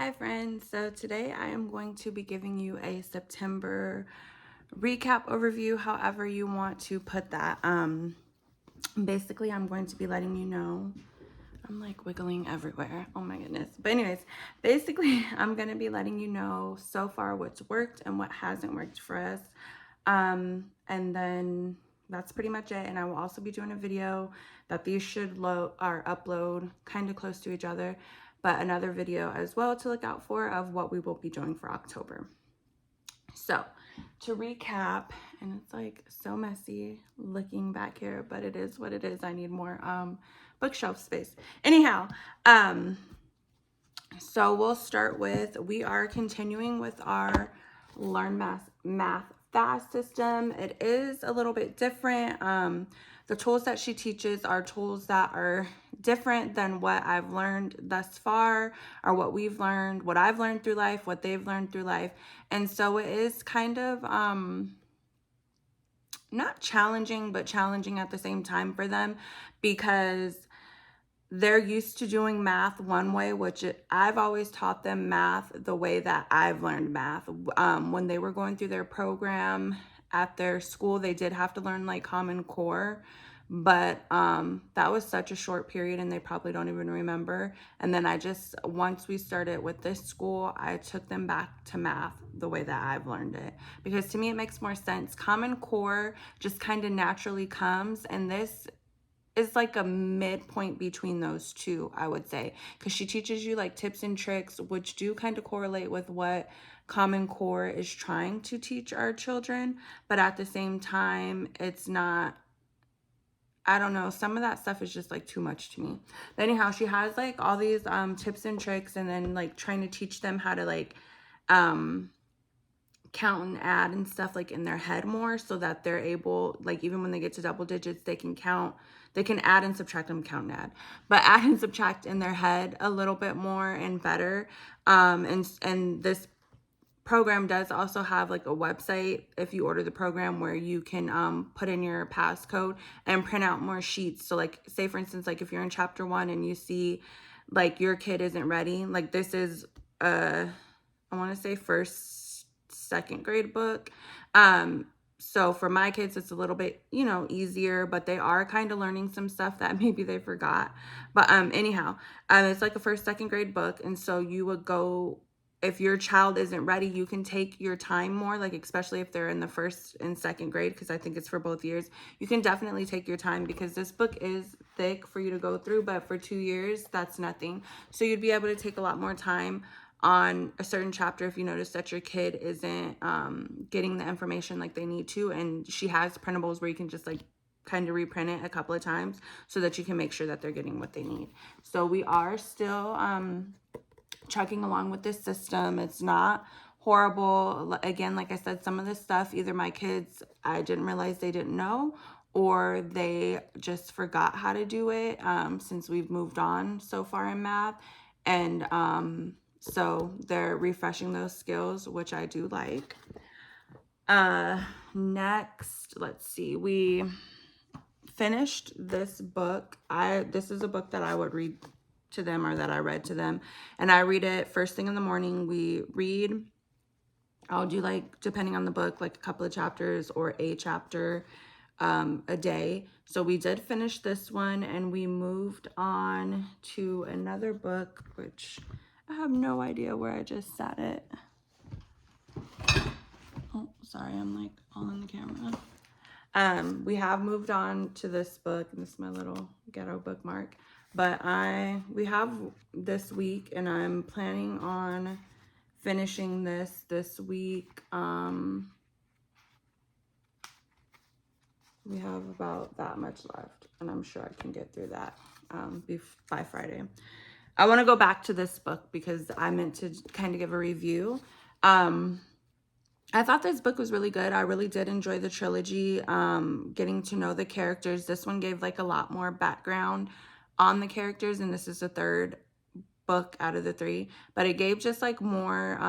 Hi friends, so today I am going to be giving you a September recap overview, however you want to put that. Basically I'm going to be letting you know, I'm like wiggling everywhere, oh my goodness. But anyways, basically I'm going to be letting you know so far what's worked and what hasn't worked for us. And then that's pretty much it. And I will also be doing a video that these should upload kind of close to each other, but another video as well to look out for of what we will be doing for October. So to recap, and it's like so messy looking back here, but it is what it is. I need more bookshelf space. Anyhow, so we'll start with, we are continuing with our Learn Math Fast system. It is a little bit different. The tools that she teaches are tools that are different than what I've learned thus far, or what we've learned, what I've learned through life, what they've learned through life. And so it is kind of not challenging, but challenging at the same time for them, because they're used to doing math one way, which I've always taught them math the way that I've learned math. When they were going through their program at their school, they did have to learn like Common Core, but that was such a short period and they probably don't even remember. And then once we started with this school, I took them back to math the way that I've learned it, because to me it makes more sense. Common Core just kind of naturally comes, and this is like a midpoint between those two, I would say, because she teaches you like tips and tricks, which do kind of correlate with what Common Core is trying to teach our children. But at the same time, it's not, I don't know, some of that stuff is just like too much to me. But anyhow, she has like all these tips and tricks, and then like trying to teach them how to like count and add and stuff like in their head more, so that they're able, like even when they get to double digits, they can count, they can add and subtract them, count and add, but add and subtract in their head a little bit more and better. And this program does also have like a website, if you order the program, where you can put in your passcode and print out more sheets. So like, say for instance, like if you're in chapter 1 and you see like your kid isn't ready, like this is I want to say second grade book. So for my kids, it's a little bit, easier, but they are kind of learning some stuff that maybe they forgot. But anyhow, it's like a second grade book. And so you would go, if your child isn't ready, you can take your time more, like especially if they're in the first and second grade, because I think it's for both years. You can definitely take your time, because this book is thick for you to go through, but for 2 years, that's nothing. So you'd be able to take a lot more time on a certain chapter if you notice that your kid isn't getting the information like they need to. And she has printables where you can just like kind of reprint it a couple of times so that you can make sure that they're getting what they need. So we are still chugging along with this system. It's not horrible. Again, like I said, some of this stuff, either my kids, I didn't realize they didn't know, or they just forgot how to do it since we've moved on so far in math. And so they're refreshing those skills, which I do like. Next, let's see, we finished this book. This is a book that I would read to them, or that I read to them, and I read it first thing in the morning. We read, I'll do like, depending on the book, like a couple of chapters or a chapter a day. So we did finish this one, and we moved on to another book, which I have no idea where I just sat it. Oh, sorry, I'm like all in the camera. We have moved on to this book, and this is my little ghetto bookmark. But we have this week, and I'm planning on finishing this week. We have about that much left, and I'm sure I can get through that by Friday. I want to go back to this book because I meant to kind of give a review. I thought this book was really good. I really did enjoy the trilogy, getting to know the characters. This one gave like a lot more background on the characters, and this is the third book out of the 3, but it gave just like more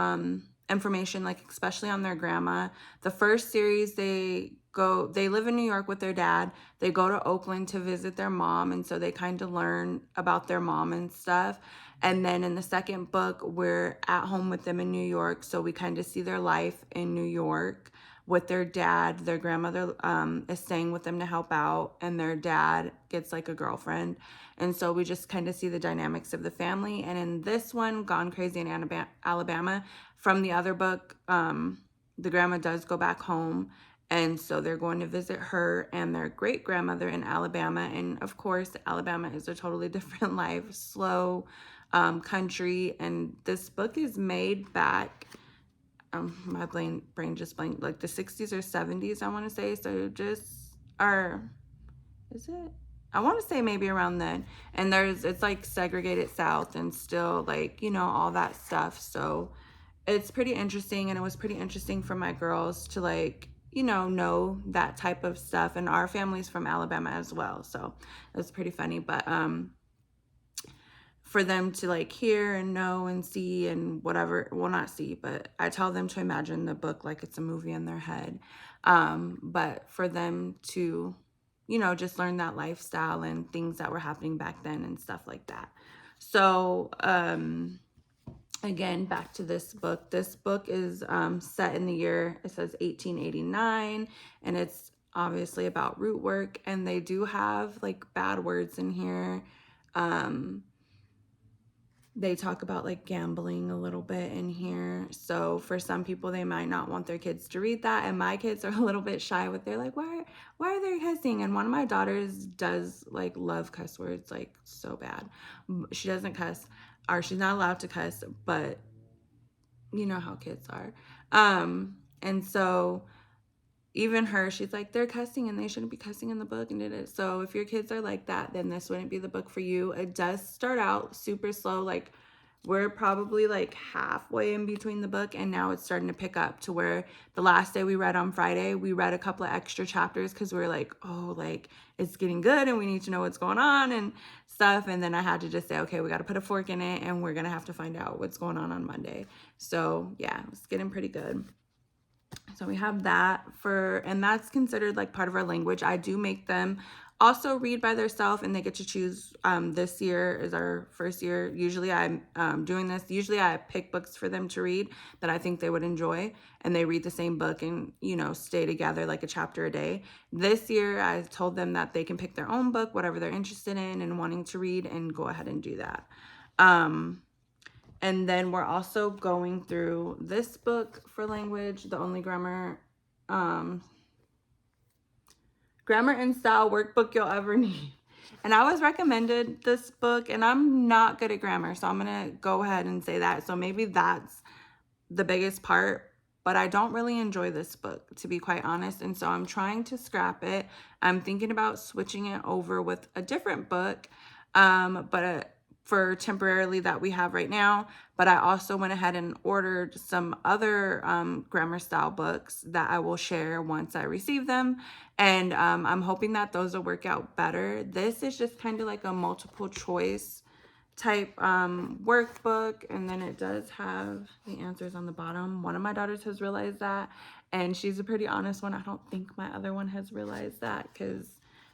information, like especially on their grandma. The first series, they they live in New York with their dad. They go to Oakland to visit their mom, and so they kind of learn about their mom and stuff. And then in the second book, we're at home with them in New York, so we kind of see their life in New York with their dad. Their grandmother is staying with them to help out, and their dad gets like a girlfriend. And so we just kind of see the dynamics of the family. And in this one, Gone Crazy in Alabama, from the other book, the grandma does go back home. And so they're going to visit her and their great grandmother in Alabama. And of course, Alabama is a totally different life, slow country. And this book is made back, my brain just blanked, like the 60s or 70s, I want to say. So just, or is it? I want to say maybe around then. And it's like segregated South and still like, all that stuff. So it's pretty interesting. And it was pretty interesting for my girls to like, know that type of stuff. And our family's from Alabama as well. So it was pretty funny. But for them to like hear and know and see and whatever, well, not see, but I tell them to imagine the book like it's a movie in their head. But for them to, just learn that lifestyle and things that were happening back then and stuff like that. So, again, back to this book. This book is set in the year, it says 1889, and it's obviously about root work, and they do have like bad words in here. They talk about like gambling a little bit in here. So for some people, they might not want their kids to read that. And my kids are a little bit shy with, they're like, why are they cussing? And one of my daughters does like love cuss words, like so bad. She doesn't cuss, or she's not allowed to cuss, but you know how kids are. And so even her, she's like, they're cussing and they shouldn't be cussing in the book. And it. So if your kids are like that, then this wouldn't be the book for you. It does start out super slow. Like we're probably like halfway in between the book, and now it's starting to pick up to where the last day we read on Friday, we read a couple of extra chapters because we were like, oh, like it's getting good and we need to know what's going on and stuff. And then I had to just say, okay, we got to put a fork in it and we're going to have to find out what's going on Monday. So yeah, it's getting pretty good. So we have that and that's considered like part of our language. I do make them also read by themselves, and they get to choose. This year is our first year. Usually I'm doing this. Usually I pick books for them to read that I think they would enjoy, and they read the same book and, stay together like a chapter a day. This year I told them that they can pick their own book, whatever they're interested in and wanting to read, and go ahead and do that. And then we're also going through this book for language, the only grammar and style workbook you'll ever need. And I was recommended this book, and I'm not good at grammar, so I'm going to go ahead and say that. So maybe that's the biggest part, but I don't really enjoy this book, to be quite honest. And so I'm trying to scrap it. I'm thinking about switching it over with a different book, but for temporarily that we have right now. But I also went ahead and ordered some other grammar style books that I will share once I receive them. And I'm hoping that those will work out better. This is just kind of like a multiple choice type workbook, and then it does have the answers on the bottom. One of my daughters has realized that, and she's a pretty honest one. I don't think my other one has realized that, because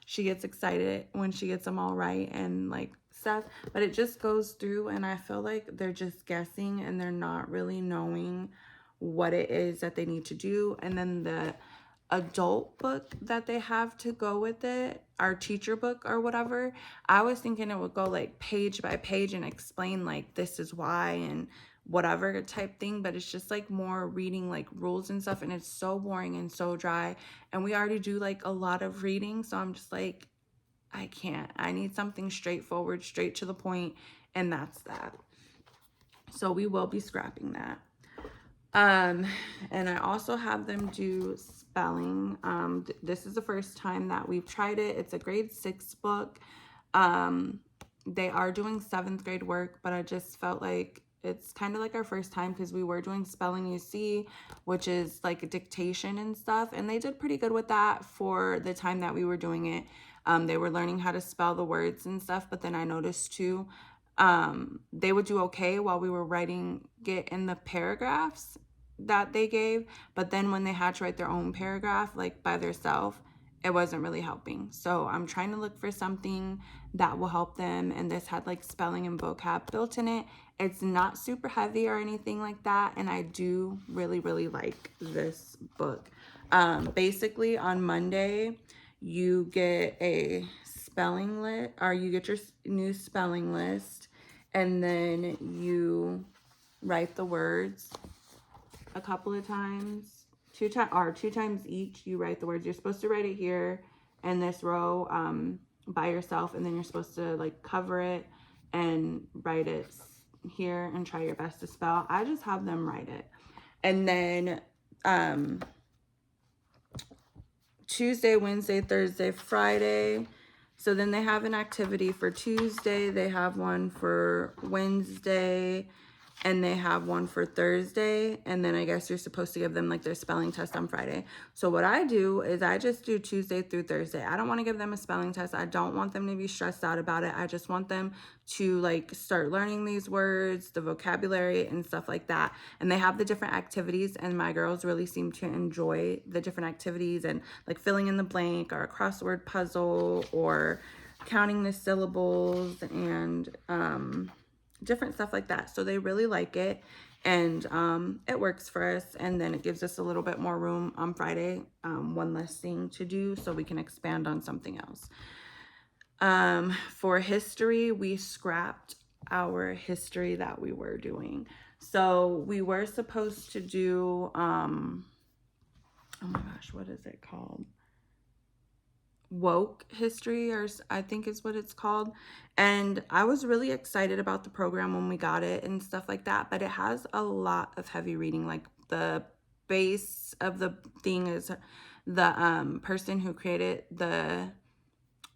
she gets excited when she gets them all right and like stuff, but it just goes through, and I feel like they're just guessing and they're not really knowing what it is that they need to do. And then the adult book that they have to go with it, our teacher book or whatever, I was thinking it would go like page by page and explain like this is why and whatever type thing, but it's just like more reading like rules and stuff, and it's so boring and so dry, and we already do like a lot of reading, so I'm just like, I can't. I need something straightforward, straight to the point, and that's that. So we will be scrapping that. And I also have them do spelling. This is the first time that we've tried it. It's a grade 6 book. They are doing 7th grade work, but I just felt like it's kind of like our first time, because we were doing spelling UC, which is like a dictation and stuff, and they did pretty good with that for the time that we were doing it. They were learning how to spell the words and stuff, but then I noticed too, they would do okay while we were writing it in the paragraphs, that they gave, but then when they had to write their own paragraph, like by themselves, it wasn't really helping. So I'm trying to look for something that will help them, and this had like spelling and vocab built in it. It's not super heavy or anything like that, and I do really, really like this book. Basically on Monday, you get a spelling list, or you get your new spelling list, and then you write the words a couple of times, two times each. You write the words. You're supposed to write it here in this row by yourself, and then you're supposed to like cover it and write it here and try your best to spell. I just have them write it. And then Tuesday, Wednesday, Thursday, Friday. So then they have an activity for Tuesday, they have one for Wednesday, and they have one for Thursday, and then I guess you're supposed to give them like their spelling test on Friday. So what I do is I just do Tuesday through Thursday. I don't want to give them a spelling test. I don't want them to be stressed out about it. I just want them to like start learning these words, the vocabulary and stuff like that. And they have the different activities, and my girls really seem to enjoy the different activities, and like filling in the blank or a crossword puzzle or counting the syllables and different stuff like that. So they really like it, and it works for us, and then it gives us a little bit more room on Friday, one less thing to do, so we can expand on something else. For history, we scrapped our history that we were doing. So we were supposed to do oh my gosh, what is it called? Woke history, or I think is what it's called. And I was really excited about the program when we got it and stuff like that, but it has a lot of heavy reading. Like the base of the thing is the person who created the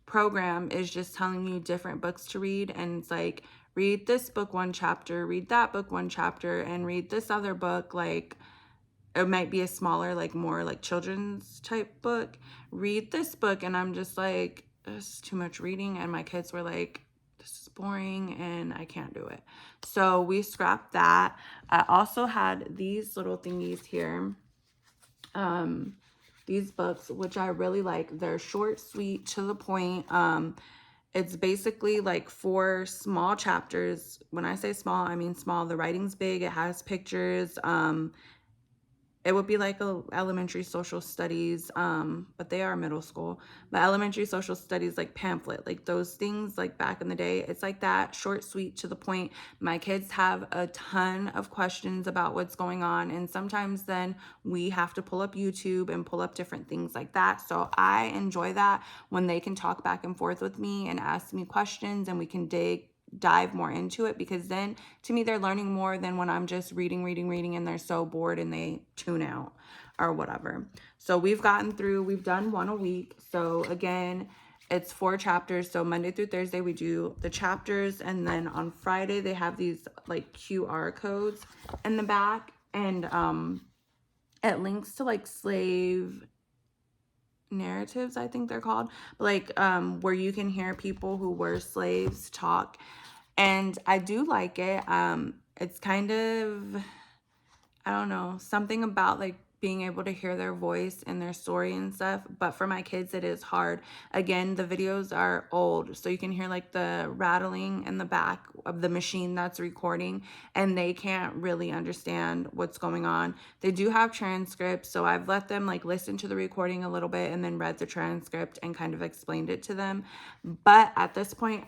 program is just telling you different books to read, and it's like, read this book one chapter, read that book one chapter, and read this other book. Like it might be a smaller, like more like children's type book. Read this book. And I'm just like, this is too much reading. And my kids were like, this is boring and I can't do it. So we scrapped that. I also had these little thingies here. These books, which I really like. They're short, sweet, to the point. It's basically like 4 small chapters. When I say small, I mean small. The writing's big. It has pictures. It would be like a elementary social studies, but they are middle school. But elementary social studies, like pamphlet, like those things, like back in the day, it's like that, short, sweet, to the point. My kids have a ton of questions about what's going on, and sometimes then we have to pull up YouTube and pull up different things like that. So I enjoy that when they can talk back and forth with me and ask me questions, and we can dive more into it, because then to me they're learning more than when I'm just reading and they're so bored and they tune out or whatever. So we've done one a week. So again, it's 4 chapters. So Monday through Thursday we do the chapters, and then on Friday they have these like QR codes in the back, and it links to like slave narratives, I think they're called, but like where you can hear people who were slaves talk. And I do like it. It's kind of, I don't know, something about like being able to hear their voice and their story and stuff. But for my kids, it is hard. Again, the videos are old, so you can hear like the rattling in the back of the machine that's recording, and they can't really understand what's going on. They do have transcripts, so I've let them like listen to the recording a little bit and then read the transcript and kind of explained it to them. But at this point,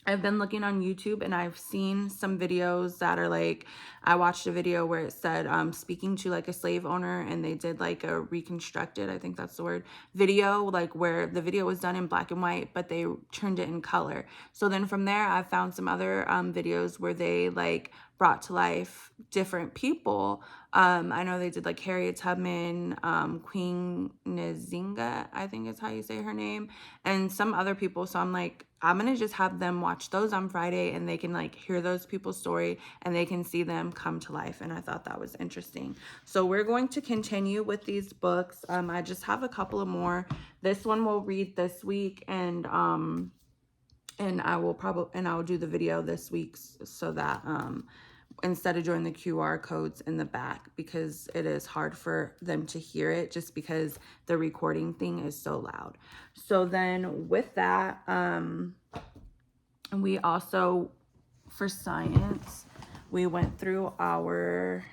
I've been looking on YouTube, and I've seen some videos that are like, I watched a video where it said speaking to like a slave owner, and they did like a reconstructed, I think that's the word, video, like where the video was done in black and white, but they turned it in color. So then from there, I found some other videos where they like brought to life different people. I know they did like Harriet Tubman, Queen Nzinga, I think is how you say her name, and some other people. So I'm like, I'm gonna just have them watch those on Friday, and they can like hear those people's story, and they can see them come to life. And I thought that was interesting. So we're going to continue with these books. I just have a couple of more. This one we'll read this week, and I will do the video this week, so that instead of doing the QR codes in the back, because it is hard for them to hear it just because the recording thing is so loud. So then with that, we also, for science, we went through our,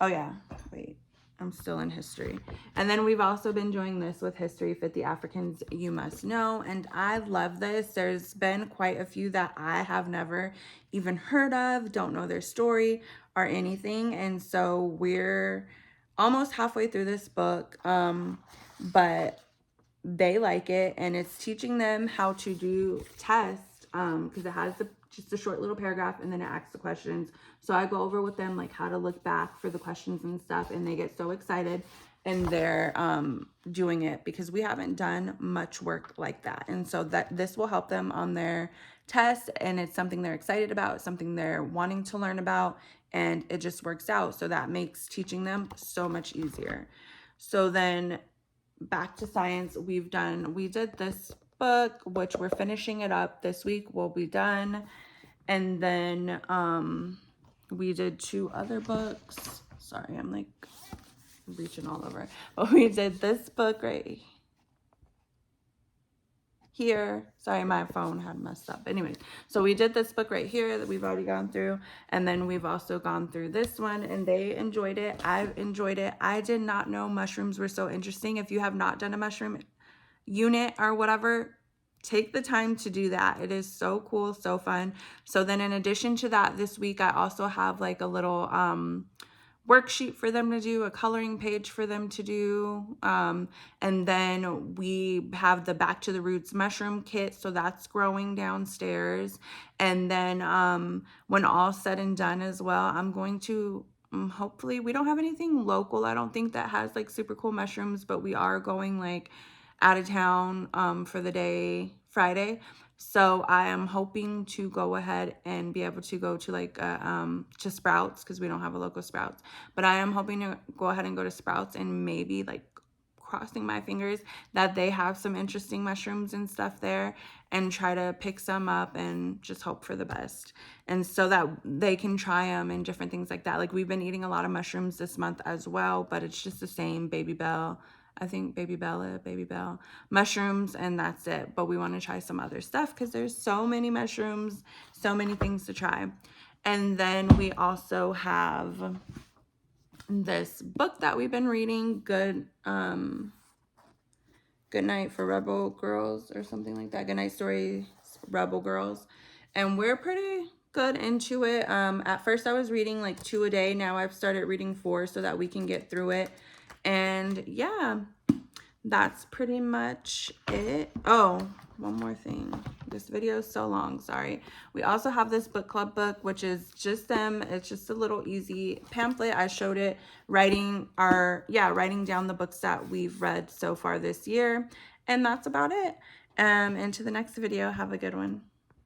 oh yeah, wait, I'm still in history. And then we've also been doing this with history, 50 Africans You Must Know. And I love this. There's been quite a few that I have never even heard of, don't know their story or anything. And so we're almost halfway through this book, but they like it, and it's teaching them how to do tests, because it has just a short little paragraph and then it asks the questions. So I go over with them like how to look back for the questions and stuff, and they get so excited, and they're doing it because we haven't done much work like that. And so that this will help them on their test, and it's something they're excited about, something they're wanting to learn about, and it just works out. So that makes teaching them so much easier. So then back to science, we did this book, which we're finishing it up this week, we'll be done. And then we did 2 other books. Sorry, I'm like reaching all over. But we did this book right here. Sorry, my phone had messed up. Anyways, so we did this book right here that we've already gone through, and then we've also gone through this one, and they enjoyed it. I've enjoyed it. I did not know mushrooms were so interesting. If you have not done a mushroom unit or whatever, take the time to do that. It is so cool, so fun. So then in addition to that, this week I also have like a little worksheet for them to do, a coloring page for them to do, and then we have the Back to the Roots mushroom kit, so that's growing downstairs. And then when all's said and done as well, I'm going to hopefully, we don't have anything local, I don't think, that has like super cool mushrooms, but we are going like out of town for the day Friday. So I am hoping to go ahead and be able to go to like to Sprouts, because we don't have a local Sprouts. But I am hoping to go ahead and go to Sprouts, and maybe like crossing my fingers that they have some interesting mushrooms and stuff there, and try to pick some up and just hope for the best. And so that they can try them and different things like that. Like we've been eating a lot of mushrooms this month as well, but it's just the same Baby Bell, I think Baby Bell mushrooms, and that's it. But we want to try some other stuff because there's so many mushrooms, so many things to try. And then we also have this book that we've been reading, Good Night for Rebel Girls or something like that. Good Night Stories, Rebel Girls. And we're pretty good into it. At first I was reading like 2 a day. Now I've started reading 4 so that we can get through it. And yeah, that's pretty much it. Oh, one more thing. This video is so long, sorry. We also have this book club book, which is just them. It's just a little easy pamphlet. I showed it writing down the books that we've read so far this year. And that's about it. Into the next video. Have a good one.